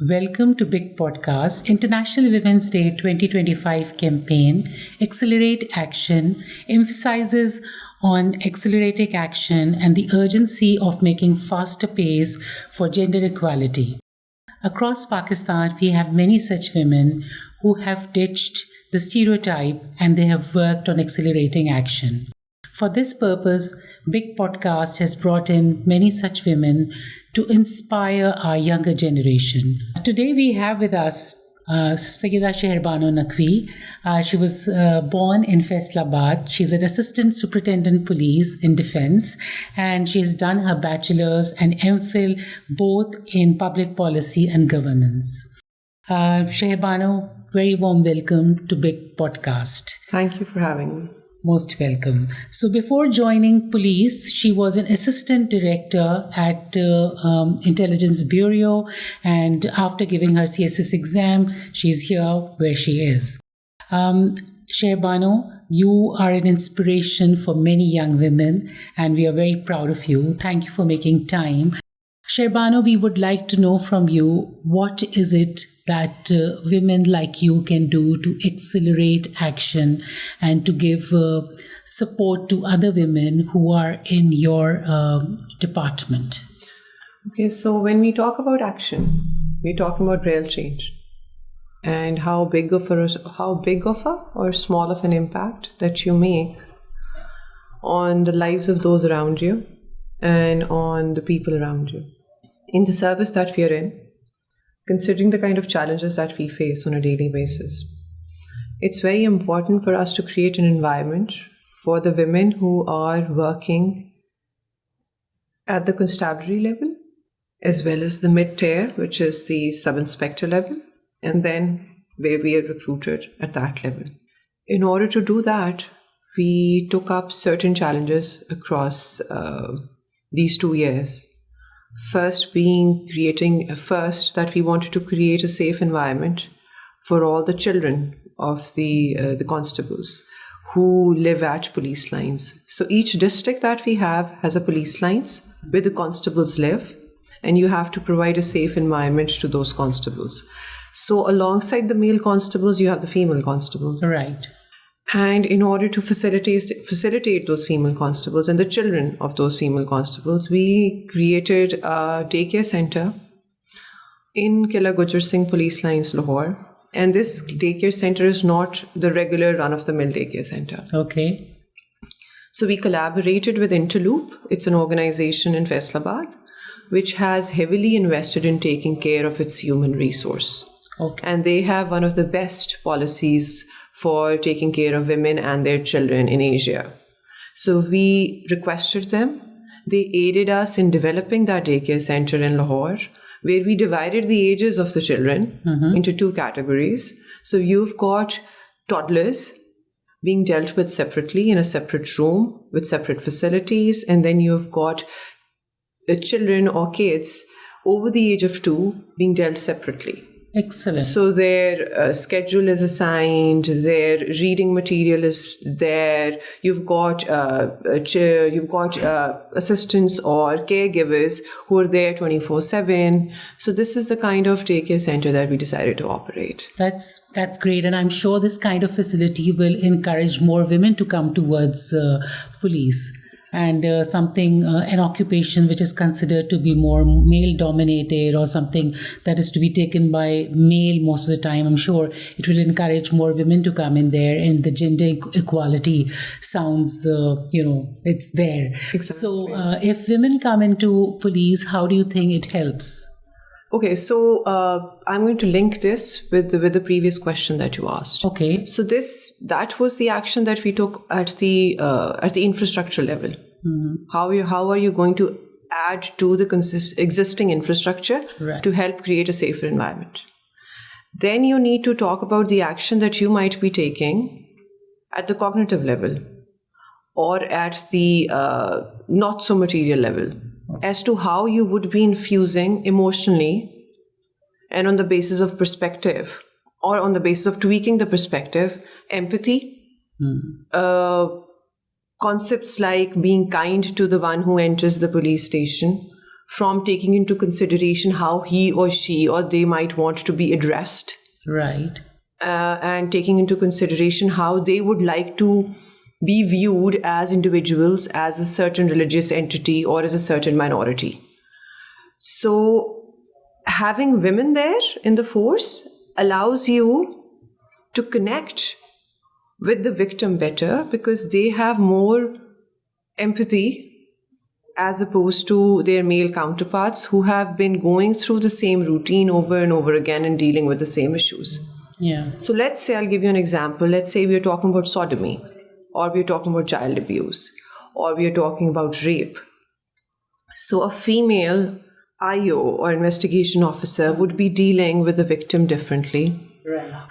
Welcome to Big Podcast, International Women's Day 2025 campaign, Accelerate Action, emphasizes on accelerating action and the urgency of making faster pace for gender equality. Across Pakistan, we have many such women who have ditched the stereotype and they have worked on accelerating action. For this purpose, Big Podcast has brought in many such women to inspire our younger generation. Today we have with us Sayyida Shehrbano Naqvi. She was born in Faisalabad. She's an assistant superintendent police in defense, and she has done her bachelor's and MPhil both in public policy and governance. Shehrbano, very warm welcome to Big Podcast. Thank you for having me. Most welcome. So before joining police, she was an assistant director at Intelligence Bureau, and after giving her CSS exam, she's here where she is. Shehrbano, you are an inspiration for many young women, and we are very proud of you. Thank you for making time. Shehrbano, we would like to know from you, what is it that women like you can do to accelerate action and to give support to other women who are in your department? Okay, so when we talk about action, we're talking about real change and how big of a or small of an impact that you make on the lives of those around you and on the people around you. In the service that we are in, considering the kind of challenges that we face on a daily basis, it's very important for us to create an environment for the women who are working at the constabulary level, as well as the mid-tier, which is the sub-inspector level, and then where we are recruited at that level. In order to do that, we took up certain challenges across these 2 years. First being that we wanted to create a safe environment for all the children of the constables who live at police lines. So each district that we have has a police lines where the constables live, and you have to provide a safe environment to those constables. So alongside the male constables, you have the female constables. Right. And in order to facilitate those female constables and the children of those female constables, we created a daycare center in Kila Gujjar Singh Police Lines, Lahore. And this daycare center is not the regular run-of-the-mill daycare center. Okay. So we collaborated with Interloop. It's an organization in Faisalabad which has heavily invested in taking care of its human resource. Okay. And they have one of the best policies for taking care of women and their children in Asia. So we requested them. They aided us in developing that daycare center in Lahore, where we divided the ages of the children into 2 categories. So you've got toddlers being dealt with separately in a separate room with separate facilities, and then you've got the children or kids over the age of 2 being dealt separately. Excellent. So their schedule is assigned, their reading material is there. You've got assistants or caregivers who are there 24/7. So this is the kind of daycare center that we decided to operate. That's great, and I'm sure this kind of facility will encourage more women to come towards police. And an occupation which is considered to be more male-dominated or something that is to be taken by male most of the time, I'm sure it will encourage more women to come in there, and the gender equality sounds, it's there. Exactly. So if women come into police, how do you think it helps? Okay, so I'm going to link this with the previous question that you asked. Okay. So that was the action that we took at the infrastructure level. Mm-hmm. How are you going to add to the existing infrastructure to help create a safer environment? Then you need to talk about the action that you might be taking at the cognitive level or at the not so material level, as to how you would be infusing emotionally and on the basis of perspective or on the basis of tweaking the perspective, empathy, concepts like being kind to the one who enters the police station from taking into consideration how he or she or they might want to be addressed. Right. And taking into consideration how they would like to be viewed as individuals, as a certain religious entity or as a certain minority. So having women there in the force allows you to connect with the victim better because they have more empathy as opposed to their male counterparts who have been going through the same routine over and over again and dealing with the same issues. Yeah. So let's say, I'll give you an example. Let's say we're talking about sodomy, or we're talking about child abuse, or we're talking about rape. So a female IO or investigation officer would be dealing with the victim differently,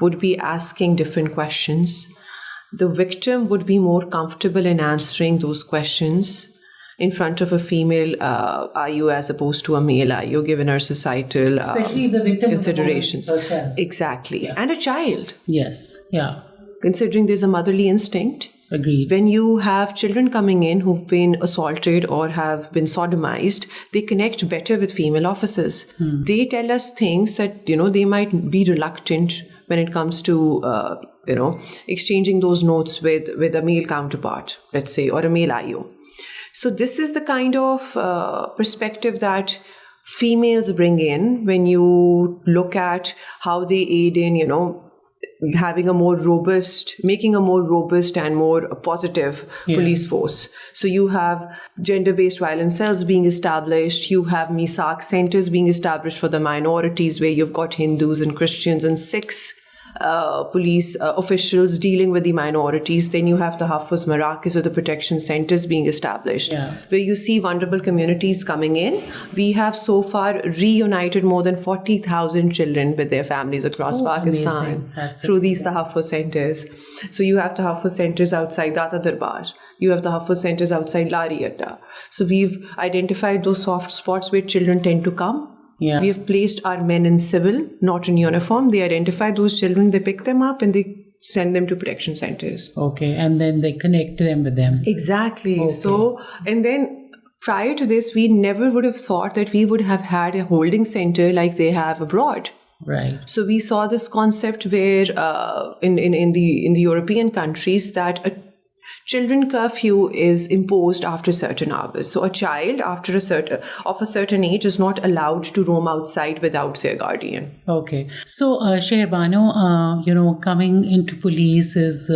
would be asking different questions. The victim would be more comfortable in answering those questions in front of a female IU as opposed to a male IU, given our societal Especially the victim considerations. Herself. Exactly. Yeah. And a child. Yes. Yeah. Considering there's a motherly instinct. Agreed. When you have children coming in who've been assaulted or have been sodomized, they connect better with female officers. They tell us things that, they might be reluctant when it comes to, exchanging those notes with a male counterpart, let's say, or a male IO. So this is the kind of perspective that females bring in when you look at how they aid in, making a more robust and more positive police force. So you have gender-based violence cells being established. You have MISAC centers being established for the minorities where you've got Hindus and Christians and Sikhs. Police officials dealing with the minorities. Then you have the Hafez Marakis or the protection centers being established, where you see vulnerable communities coming in. We have so far reunited more than 40,000 children with their families across Pakistan through these Tahafuz centers. So you have the Tahafuz centers outside Data Darbar. You have the Hafez centers outside Lari Adda. So we've identified those soft spots where children tend to come. Yeah. We have placed our men in civil, not in uniform. They identify those children, they pick them up and they send them to protection centers. Okay, and then they connect them with them. Exactly. Okay. So, and then prior to this, we never would have thought that we would have had a holding center like they have abroad. Right. So we saw this concept where in the European countries that a children curfew is imposed after certain hours. So a child of a certain age is not allowed to roam outside without their guardian. Okay. So Sheherbano, coming into police is,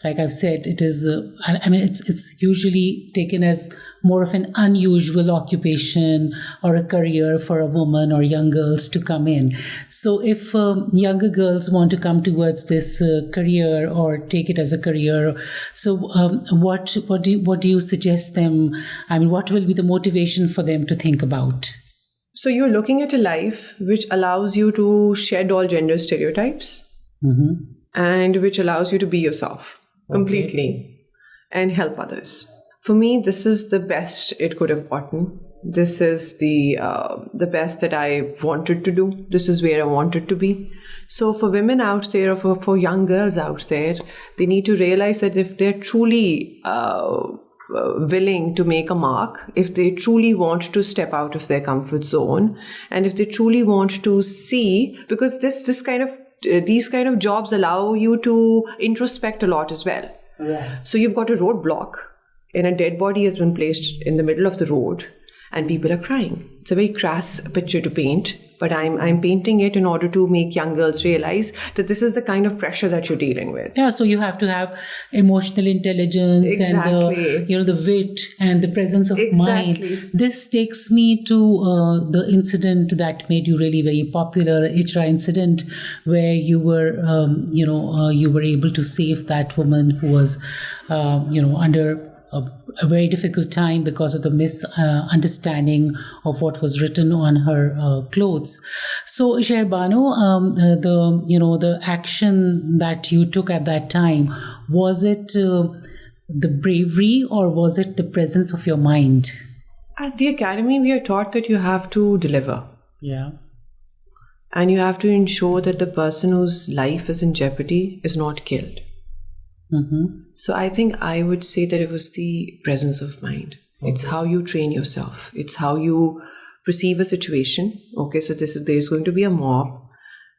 like I've said, it is, it's usually taken as more of an unusual occupation or a career for a woman or young girls to come in. So if younger girls want to come towards this career or take it as a career, so what do you suggest them? I mean, what will be the motivation for them to think about? So you're looking at a life which allows you to shed all gender stereotypes and which allows you to be yourself completely and help others. For me, this is the best it could have gotten. This is the best that I wanted to do. This is where I wanted to be. So for women out there, or for young girls out there, they need to realize that if they're truly willing to make a mark, if they truly want to step out of their comfort zone, and if they truly want to see, because these kind of jobs allow you to introspect a lot as well. Yeah. So you've got a roadblock, and a dead body has been placed in the middle of the road, and people are crying. It's a very crass picture to paint, but I'm painting it in order to make young girls realize that this is the kind of pressure that you're dealing with. Yeah, so you have to have emotional intelligence and the wit and the presence of mind. This takes me to the incident that made you really very popular, Ichra incident, where you were you were able to save that woman who was under a very difficult time because of the misunderstanding of what was written on her clothes. So, Sheherbano, the action that you took at that time, was it the bravery or was it the presence of your mind? At the academy, we are taught that you have to deliver. Yeah. And you have to ensure that the person whose life is in jeopardy is not killed. So I think I would say that it was the presence of mind. It's how you train yourself. It's how you perceive a situation. Okay, so there's going to be a mob.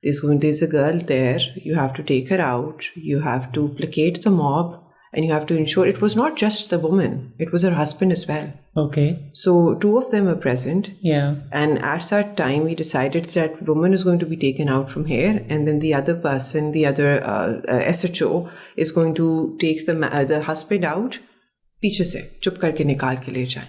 There's a girl there. You have to take her out. You have to placate the mob, and you have to ensure it was not just the woman. It was her husband as well. Okay. So 2 of them were present. Yeah. And at that time, we decided that woman is going to be taken out from here, and then the other person, the other SHO, is going to take the husband out. पीछे से चुप करके निकाल के ले जाए.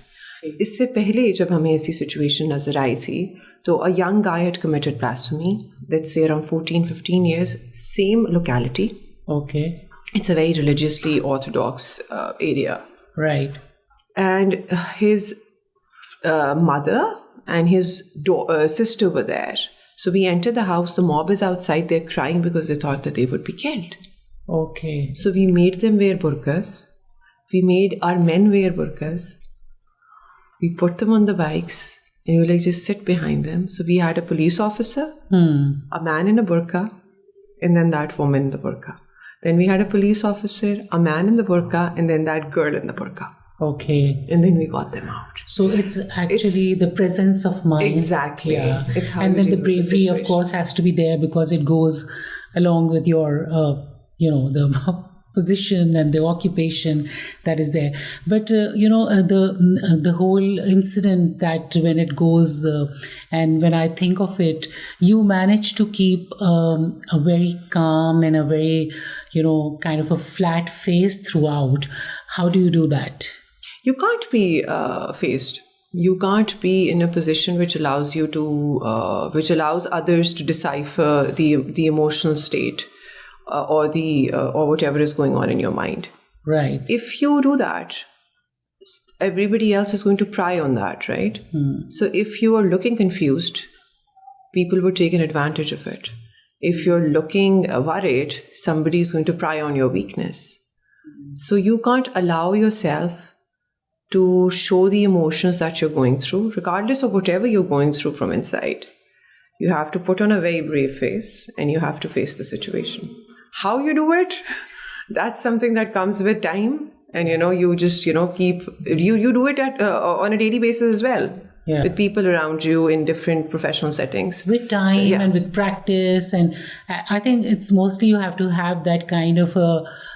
इससे पहले जब हमें ऐसी सिचुएशन नजर आई थी, तो a young guy had committed blasphemy, let's say around 14-15 years, same locality. Okay. It's a very religiously orthodox area. Right. And his mother and his sister were there. So we entered the house, the mob is outside, they're crying because they thought that they would be killed. Okay. So we made them wear burqas. We made our men wear burqas. We put them on the bikes and we were like, just sit behind them. So we had a police officer, a man in a burqa, and then that woman in the burqa. Then we had a police officer, a man in the burqa, and then that girl in the burqa. Okay. And then we got them out. So it's actually the presence of mind. Exactly. Yeah. It's how and you then the deal with the bravery, of situation. course, has to be there because it goes along with your, the position and the occupation that is there. But, the whole incident that when it goes, and when I think of it, you manage to keep a very calm and a very, kind of a flat face throughout. How do you do that? You can't be faced. You can't be in a position which allows you to, which allows others to decipher the emotional state or whatever is going on in your mind. Right. If you do that, everybody else is going to pry on that, right? So if you are looking confused, people would take an advantage of it. If you're looking worried, somebody is going to pry on your weakness. So you can't allow yourself to show the emotions that you're going through, regardless of whatever you're going through from inside. You have to put on a very brave face and you have to face the situation. How you do it, that's something that comes with time. And, you just, you do it on a daily basis as well. Yeah. With people around you in different professional settings. With time and with practice. And I think it's mostly you have to have that kind of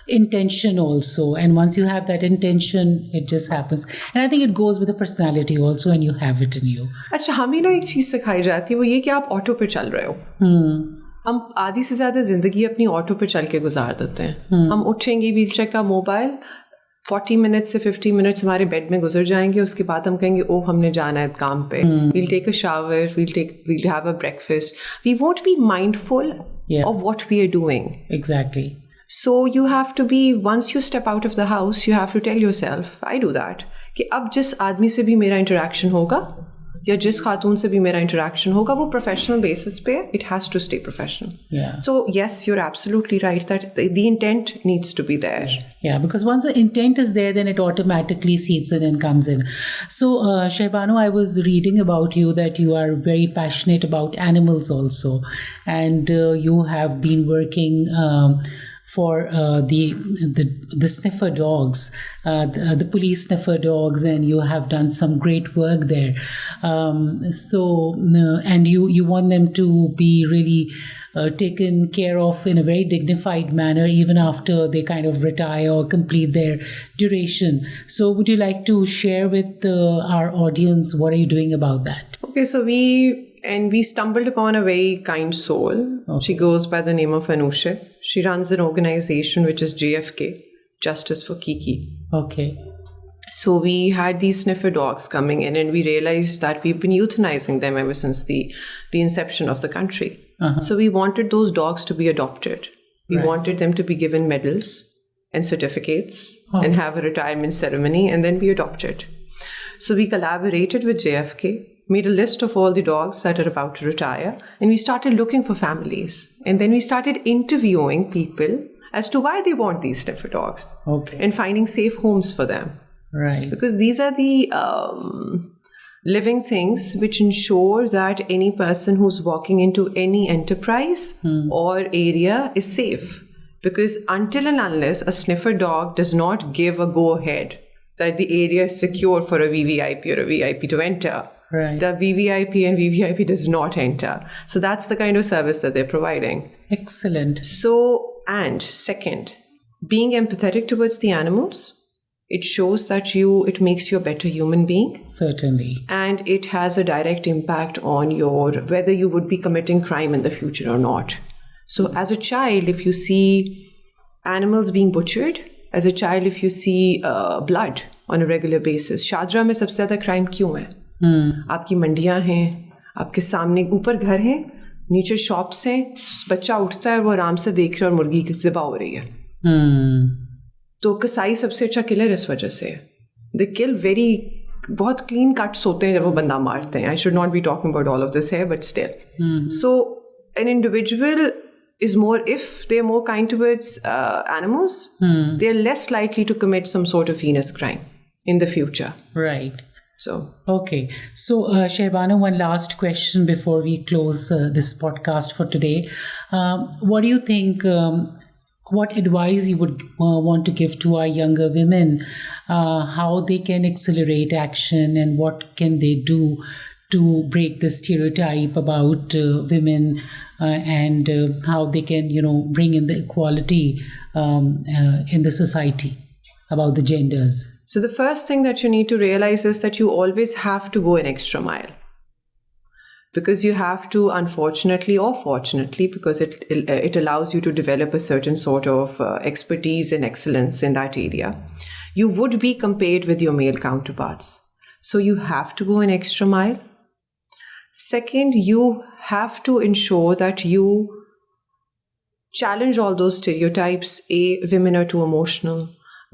intention also. And once you have that intention, it just happens. And I think it goes with the personality also, and you have it in you. अच्छा, हमें ना एक चीज़ सिखाई जाती है, वो ये कि आप ऑटो पे चल रहे हो. हम आधी से ज़्यादा ज़िंदगी अपनी ऑटो पे चल के गुजार देते हैं. हम उठेंगे, वील चेक का मोबाइल 40 मिनट से 50 मिनट्स हमारे बेड में गुजर जाएंगे. उसके बाद हम कहेंगे ओ हमने जाना है काम पे. We'll take a shower, we'll have a breakfast. We won't be mindful of what we are doing. Exactly. So you have to be, once you step out of the house, you have to tell yourself, I do that, कि अब जिस आदमी से भी मेरा interaction होगा या जिस खातून से भी मेरा interaction होगा वो professional basis पे, it has to stay professional. Yeah. So yes, you're absolutely right that the intent needs to be there. Yeah, because once the intent is there, then it automatically seeps in and comes in. So, Shehbanu, I was reading about you that you are very passionate about animals also. And you have been working for the sniffer dogs, the police sniffer dogs, and you have done some great work there. And you want them to be really taken care of in a very dignified manner, even after they kind of retire or complete their duration. So would you like to share with our audience, what are you doing about that? Okay, so we stumbled upon a very kind soul. Okay. She goes by the name of Anusha. She runs an organization which is JFK, Justice for Kiki. Okay. So we had these sniffer dogs coming in and we realized that we've been euthanizing them ever since the inception of the country. So we wanted those dogs to be adopted. We wanted them to be given medals and certificates and have a retirement ceremony and then be adopted. So we collaborated with JFK, made a list of all the dogs that are about to retire, and we started looking for families. And then we started interviewing people as to why they want these sniffer dogs. Okay. And finding safe homes for them. Right. Because these are the living things which ensure that any person who's walking into any enterprise or area is safe. Because until and unless a sniffer dog does not give a go-ahead that the area is secure for a VVIP or a VIP to enter, Right. The VVIP and VVIP does not enter. So that's the kind of service that they're providing. Excellent. So, and second, being empathetic towards the animals, it shows that it makes you a better human being. Certainly. And it has a direct impact on whether you would be committing crime in the future or not. So as a child, if you see animals being butchered, as a child, if you see blood on a regular basis, Shahdara में सबसे ज़्यादा crime क्यों है? आपकी मंडियां हैं, आपके सामने ऊपर घर हैं, नीचे शॉप्स हैं, बच्चा उठता है, वो आराम से देख रहा है और मुर्गी की ज़िबा हो रही है. तो कसाई सबसे अच्छा किलर इस वजह से है. दे किल बहुत क्लीन कट्स होते हैं जब वो बंदा मारते हैं. I should not be talking about all of this है, but still. So an individual is more, if they're more kind towards animals, they're less likely to commit some sort of heinous crime in the future. Right. So okay. So Shehbano, one last question before we close this podcast for today. What do you think? What advice you would want to give to our younger women? How they can accelerate action, and what can they do to break the stereotype about women, and how they can, bring in the equality in the society about the genders? So the first thing that you need to realize is that you always have to go an extra mile. Because you have to, unfortunately or fortunately, because it allows you to develop a certain sort of expertise and excellence in that area, you would be compared with your male counterparts. So you have to go an extra mile. Second, you have to ensure that you challenge all those stereotypes. A, women are too emotional.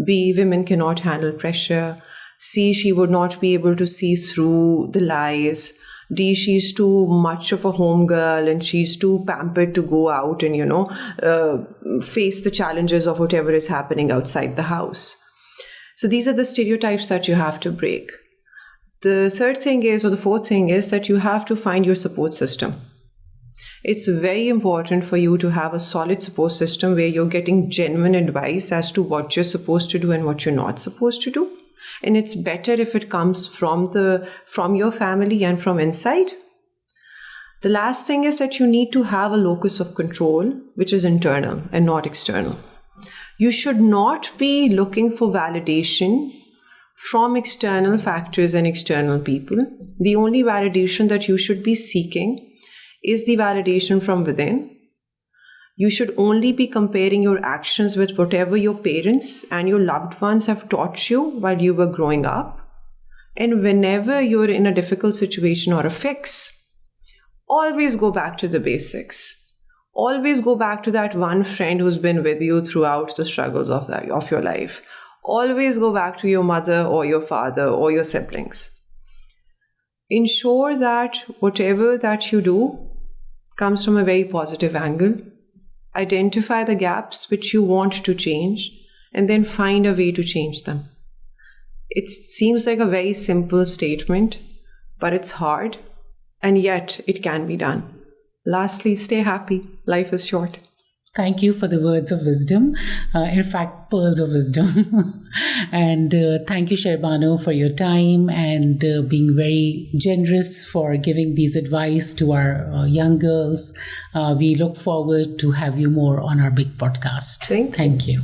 B, women cannot handle pressure. C, she would not be able to see through the lies. D, she's too much of a home girl and she's too pampered to go out and, face the challenges of whatever is happening outside the house. So these are the stereotypes that you have to break. The third thing is, or the fourth thing is, that you have to find your support system. It's very important for you to have a solid support system where you're getting genuine advice as to what you're supposed to do and what you're not supposed to do. And it's better if it comes from your family and from inside. The last thing is that you need to have a locus of control, which is internal and not external. You should not be looking for validation from external factors and external people. The only validation that you should be seeking is the validation from within. You should only be comparing your actions with whatever your parents and your loved ones have taught you while you were growing up. And whenever you're in a difficult situation or a fix, always go back to the basics. Always go back to that one friend who's been with you throughout the struggles of your life. Always go back to your mother or your father or your siblings. Ensure that whatever that you do comes from a very positive angle. Identify the gaps which you want to change and then find a way to change them. It seems like a very simple statement, but it's hard, and yet it can be done. Lastly, stay happy. Life is short. Thank you for the words of wisdom. In fact, pearls of wisdom. And thank you, Shehbano, for your time and being very generous for giving these advice to our young girls. We look forward to have you more on our big podcast. Thank you.